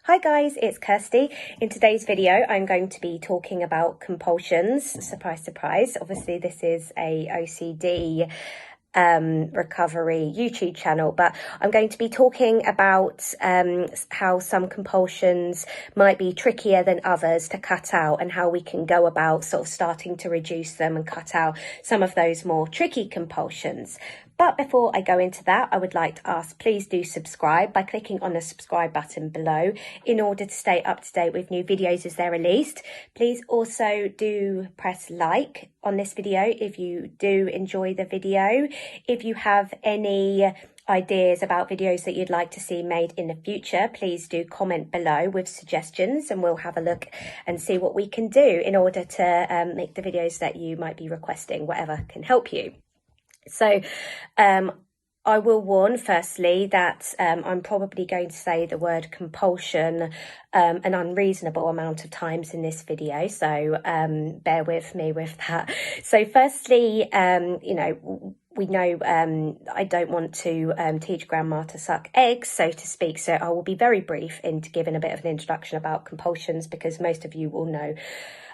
Hi guys, it's Kirsty. In today's video, I'm going to be talking about compulsions. Surprise, surprise. Obviously, this is a OCD recovery YouTube channel, but I'm going to be talking about how some compulsions might be trickier than others to cut out and how we can go about sort of starting to reduce them and cut out some of those more tricky compulsions. But before I go into that, I would like to ask, please do subscribe by clicking on the subscribe button below in order to stay up to date with new videos as they're released. Please also do press like on this video if you do enjoy the video. If you have any ideas about videos that you'd like to see made in the future, please do comment below with suggestions and we'll have a look and see what we can do in order to make the videos that you might be requesting, whatever can help you. So I will warn firstly that I'm probably going to say the word compulsion an unreasonable amount of times in this video, so bear with me with that. So firstly, we know I don't want to teach grandma to suck eggs, so to speak, so I will be very brief in giving a bit of an introduction about compulsions because most of you will know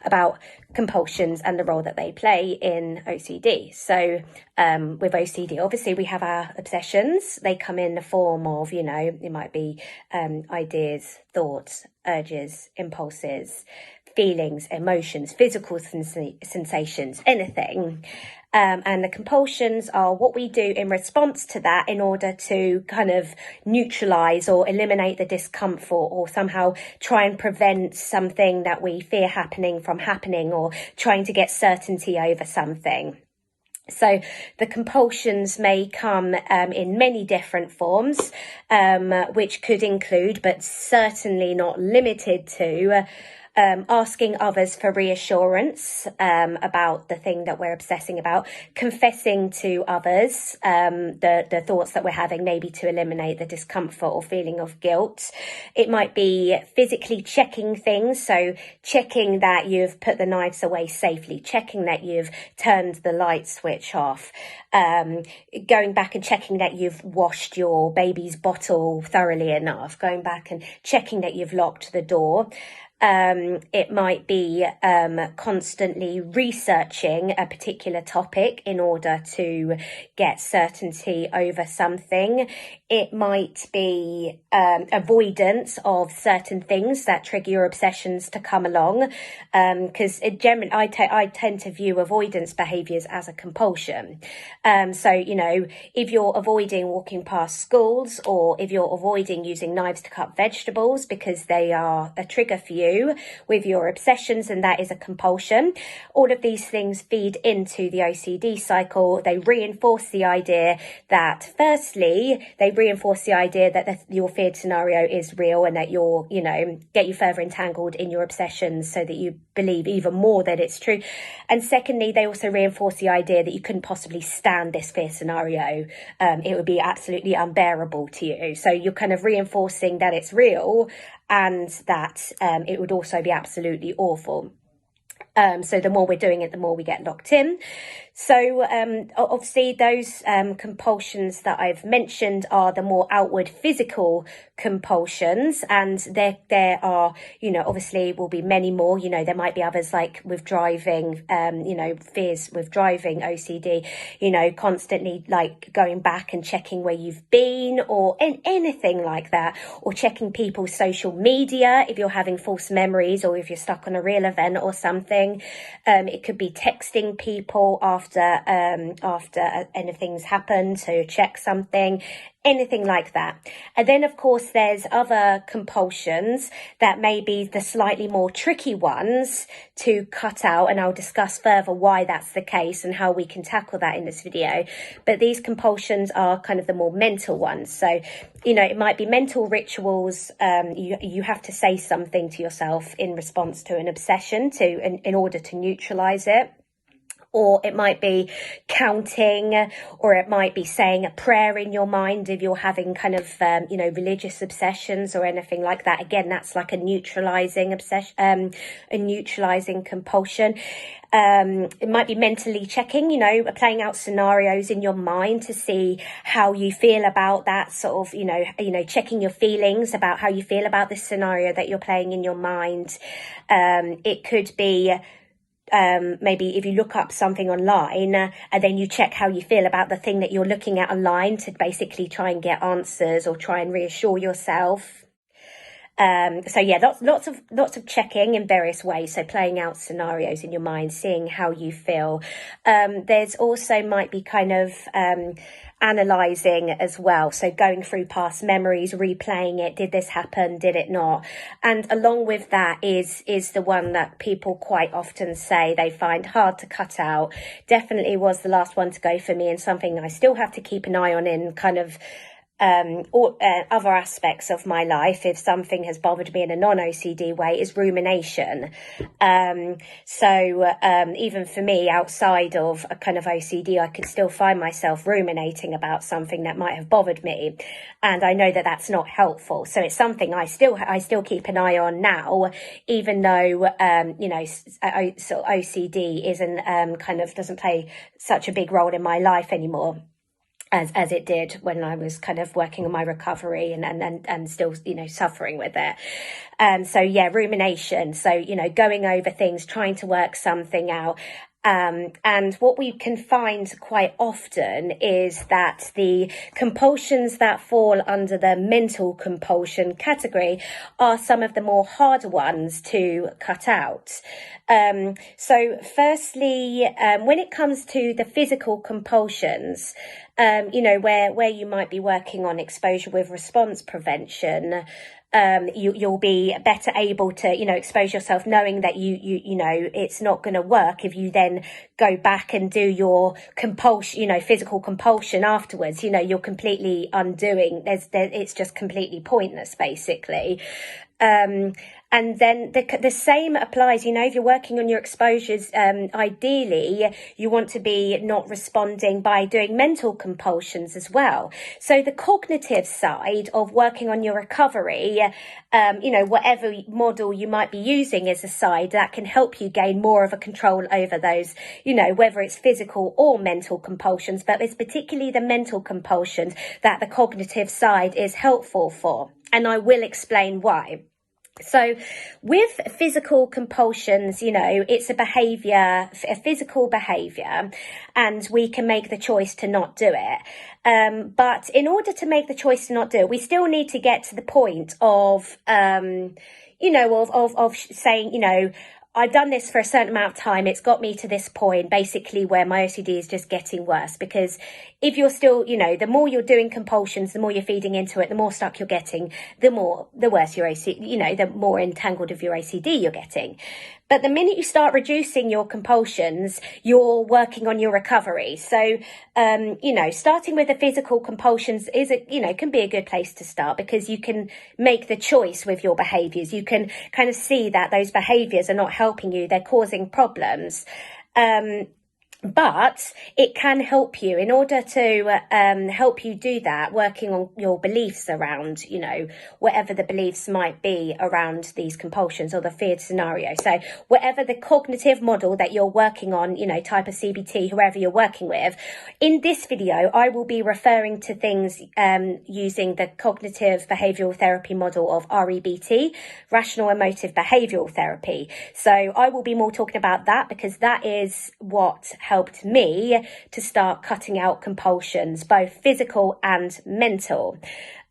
about compulsions and the role that they play in OCD. So with OCD, obviously we have our obsessions. They come in the form of, it might be ideas, thoughts, urges, impulses, feelings, emotions, physical sensations, anything. And the compulsions are what we do in response to that in order to kind of neutralize or eliminate the discomfort or somehow try and prevent something that we fear happening from happening or trying to get certainty over something. So the compulsions may come in many different forms, which could include, but certainly not limited to, asking others for reassurance about the thing that we're obsessing about, confessing to others the thoughts that we're having, maybe to eliminate the discomfort or feeling of guilt. It might be physically checking things, so checking that you've put the knives away safely, checking that you've turned the light switch off, going back and checking that you've washed your baby's bottle thoroughly enough, going back and checking that you've locked the door. It might be constantly researching a particular topic in order to get certainty over something. It might be avoidance of certain things that trigger your obsessions to come along, because generally I tend to view avoidance behaviours as a compulsion. So, if you're avoiding walking past schools or if you're avoiding using knives to cut vegetables because they are a trigger for you with your obsessions, and that is a compulsion. All of these things feed into the OCD cycle. They reinforce the idea that, firstly, your feared scenario is real and that you're, get you further entangled in your obsessions so that you believe even more that it's true. And secondly, they also reinforce the idea that you couldn't possibly stand this fear scenario. It would be absolutely unbearable to you. So you're kind of reinforcing that it's real and that it would also be absolutely awful. So the more we're doing it, the more we get locked in. So obviously those compulsions that I've mentioned are the more outward physical compulsions, and there are, obviously will be many more. There might be others like with driving, fears with driving, OCD, constantly like going back and checking where you've been or anything like that, or checking people's social media if you're having false memories or if you're stuck on a real event or something. It could be texting people after anything's happened to check something, anything like that. And then, of course, there's other compulsions that may be the slightly more tricky ones to cut out, and I'll discuss further why that's the case and how we can tackle that in this video. But these compulsions are kind of the more mental ones. So, it might be mental rituals. You have to say something to yourself in response to an obsession in order to neutralize it. Or it might be counting, or it might be saying a prayer in your mind if you're having kind of, religious obsessions or anything like that. Again, that's like a neutralizing obsession, a neutralizing compulsion. It might be mentally checking, playing out scenarios in your mind to see how you feel about that sort of, checking your feelings about how you feel about this scenario that you're playing in your mind. It could be maybe if you look up something online and then you check how you feel about the thing that you're looking at online to basically try and get answers or try and reassure yourself. So yeah, lots of checking in various ways. So playing out scenarios in your mind, seeing how you feel. There's also might be kind of analysing as well. So going through past memories, replaying it. Did this happen? Did it not? And along with that is the one that people quite often say they find hard to cut out. Definitely was the last one to go for me, and something I still have to keep an eye on in kind of other aspects of my life, if something has bothered me in a non-OCD way, is rumination. So even for me, outside of a kind of OCD, I could still find myself ruminating about something that might have bothered me, and I know that that's not helpful. So it's something I still keep an eye on now, even though OCD isn't kind of doesn't play such a big role in my life anymore as it did when I was kind of working on my recovery and still, suffering with it. So yeah, rumination. So, going over things, trying to work something out. And what we can find quite often is that the compulsions that fall under the mental compulsion category are some of the more harder ones to cut out. So firstly, when it comes to the physical compulsions, where you might be working on exposure with response prevention, you'll be better able to, expose yourself, knowing that it's not going to work if you then go back and do your compulsion, physical compulsion afterwards. You're completely undoing. It's just completely pointless, basically. And then the same applies, if you're working on your exposures, ideally you want to be not responding by doing mental compulsions as well. So the cognitive side of working on your recovery, whatever model you might be using is a side that can help you gain more of a control over those, whether it's physical or mental compulsions, but it's particularly the mental compulsions that the cognitive side is helpful for. And I will explain why. So with physical compulsions, it's a physical behavior, and we can make the choice to not do it. But in order to make the choice to not do it, we still need to get to the point of, saying, I've done this for a certain amount of time. It's got me to this point, basically, where my OCD is just getting worse. Because if you're still, the more you're doing compulsions, the more you're feeding into it, the more stuck you're getting, the worse your OCD, the more entangled of your OCD you're getting. But the minute you start reducing your compulsions, you're working on your recovery. So, starting with the physical compulsions can be a good place to start, because you can make the choice with your behaviors. You can kind of see that those behaviors are not helping you. They're causing problems. But it can help you in order to help you do that, working on your beliefs around, whatever the beliefs might be around these compulsions or the feared scenario. So whatever the cognitive model that you're working on, type of CBT, whoever you're working with, in this video, I will be referring to things using the cognitive behavioural therapy model of REBT, rational emotive behavioural therapy. So I will be more talking about that, because that is what helped me to start cutting out compulsions, both physical and mental.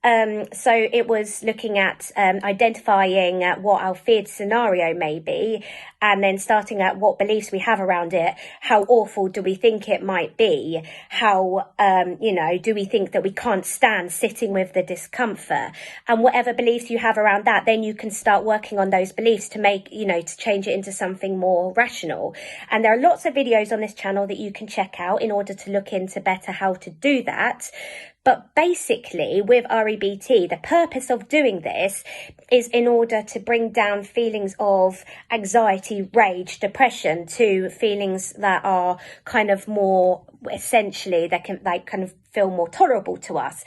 So it was looking at identifying what our feared scenario may be, and then starting at what beliefs we have around it. How awful do we think it might be? How, do we think that we can't stand sitting with the discomfort? And whatever beliefs you have around that, then you can start working on those beliefs to make, to change it into something more rational. And there are lots of videos on this channel that you can check out in order to look into better how to do that. But basically, with REBT, the purpose of doing this is in order to bring down feelings of anxiety, rage, depression to feelings that are kind of more, essentially, that can like kind of feel more tolerable to us,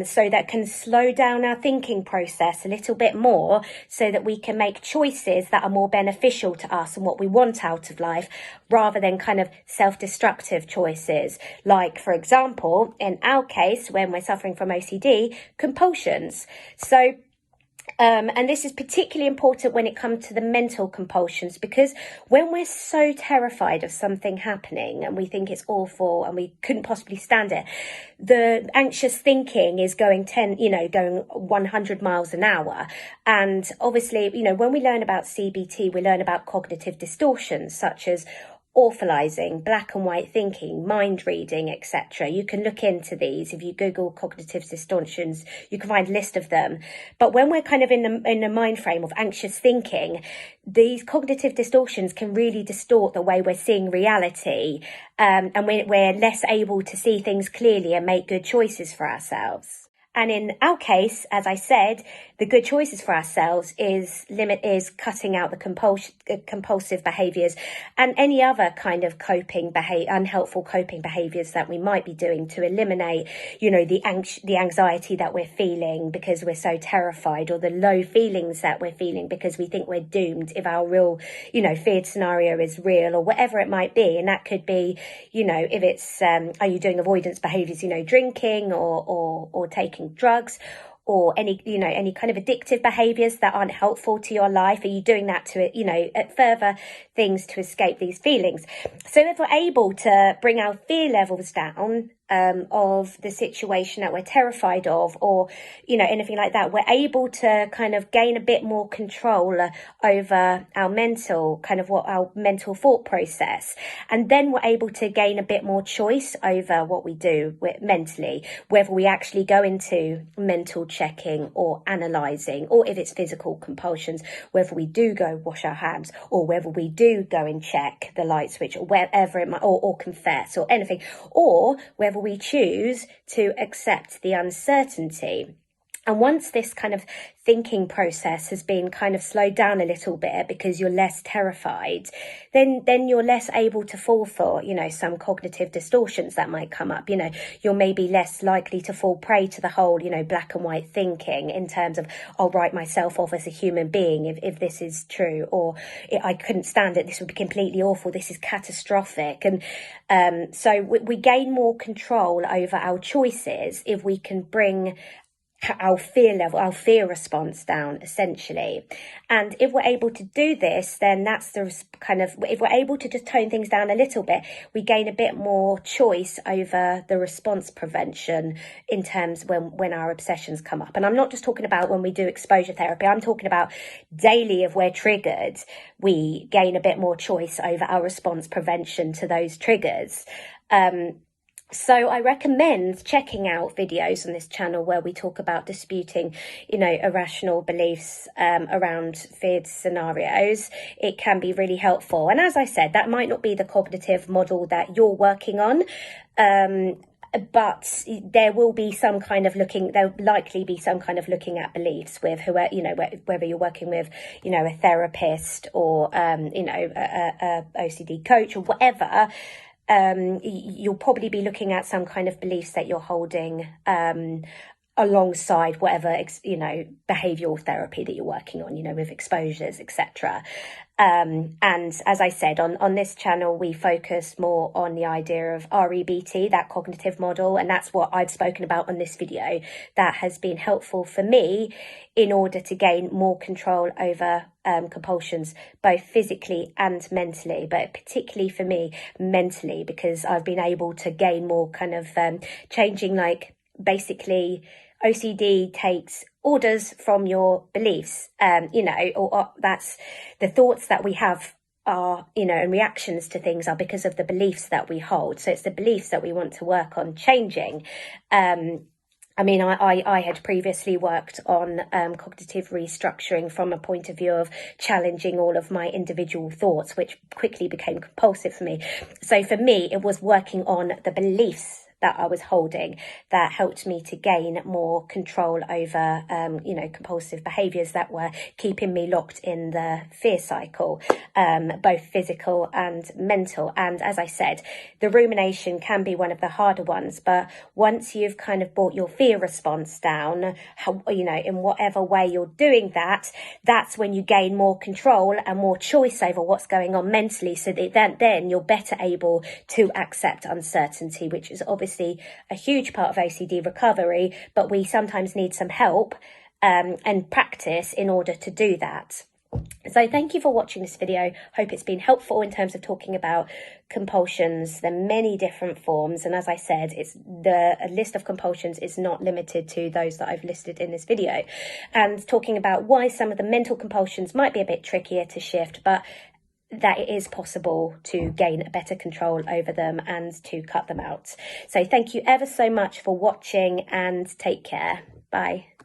so that can slow down our thinking process a little bit more, so that we can make choices that are more beneficial to us and what we want out of life, rather than kind of self-destructive choices, like, for example, in our case, when we're suffering from OCD, compulsions. So and this is particularly important when it comes to the mental compulsions, because when we're so terrified of something happening and we think it's awful and we couldn't possibly stand it, the anxious thinking is going 100 miles an hour. And obviously, when we learn about CBT, we learn about cognitive distortions such as awfulizing, black and white thinking, mind reading, etc. You can look into these. If you Google cognitive distortions, you can find a list of them. But when we're kind of in the mind frame of anxious thinking, these cognitive distortions can really distort the way we're seeing reality, and we're less able to see things clearly and make good choices for ourselves. And in our case, as I said, the good choices for ourselves is cutting out the compulsive behaviours and any other kind of unhelpful coping behaviours that we might be doing to eliminate, the anxiety that we're feeling because we're so terrified, or the low feelings that we're feeling because we think we're doomed if our real, feared scenario is real, or whatever it might be. And that could be, if it's, are you doing avoidance behaviours, drinking or taking drugs, or any kind of addictive behaviours that aren't helpful to your life? Are you doing that to, further things to escape these feelings? So if we're able to bring our fear levels down, of the situation that we're terrified of, or, anything like that, we're able to kind of gain a bit more control over our mental thought process. And then we're able to gain a bit more choice over what we do mentally, whether we actually go into mental checking or analysing, or if it's physical compulsions, whether we do go wash our hands, or whether we do go and check the light switch, or wherever it might, or confess, or anything, or whether we choose to accept the uncertainty. And once this kind of thinking process has been kind of slowed down a little bit because you're less terrified, then you're less able to fall for, some cognitive distortions that might come up. You're maybe less likely to fall prey to the whole, black and white thinking in terms of, I'll write myself off as a human being if this is true, or I couldn't stand it, this would be completely awful, this is catastrophic. And so we gain more control over our choices if we can bring our fear response down, essentially. And if we're able to do this, then that's if we're able to just tone things down a little bit, we gain a bit more choice over the response prevention in terms when our obsessions come up. And I'm not just talking about when we do exposure therapy, I'm talking about daily. If we're triggered, we gain a bit more choice over our response prevention to those triggers. So I recommend checking out videos on this channel where we talk about disputing, irrational beliefs around feared scenarios. It can be really helpful. And as I said, that might not be the cognitive model that you're working on, but there will be some kind of there'll likely be some kind of looking at beliefs with whether you're working with, a therapist or, a OCD coach or whatever. You'll probably be looking at some kind of beliefs that you're holding alongside whatever behavioural therapy that you're working on, with exposures, etc. And as I said, on this channel, we focus more on the idea of REBT, that cognitive model, and that's what I've spoken about on this video. That has been helpful for me in order to gain more control over compulsions, both physically and mentally, but particularly for me, mentally, because I've been able to gain more kind of changing, basically, OCD takes orders from your beliefs, or that's the thoughts that we have are, and reactions to things are because of the beliefs that we hold. So it's the beliefs that we want to work on changing. I had previously worked on cognitive restructuring from a point of view of challenging all of my individual thoughts, which quickly became compulsive for me. So for me, it was working on the beliefs that I was holding that helped me to gain more control over, compulsive behaviours that were keeping me locked in the fear cycle, both physical and mental. And as I said, the rumination can be one of the harder ones, but once you've kind of brought your fear response down, in whatever way you're doing that, that's when you gain more control and more choice over what's going on mentally, so that then you're better able to accept uncertainty, which is obviously a huge part of OCD recovery, but we sometimes need some help and practice in order to do that. So thank you for watching this video. Hope it's been helpful in terms of talking about compulsions. There are many different forms, and as I said, a list of compulsions is not limited to those that I've listed in this video, and talking about why some of the mental compulsions might be a bit trickier to shift, but that it is possible to gain a better control over them and to cut them out. So thank you ever so much for watching, and take care. Bye.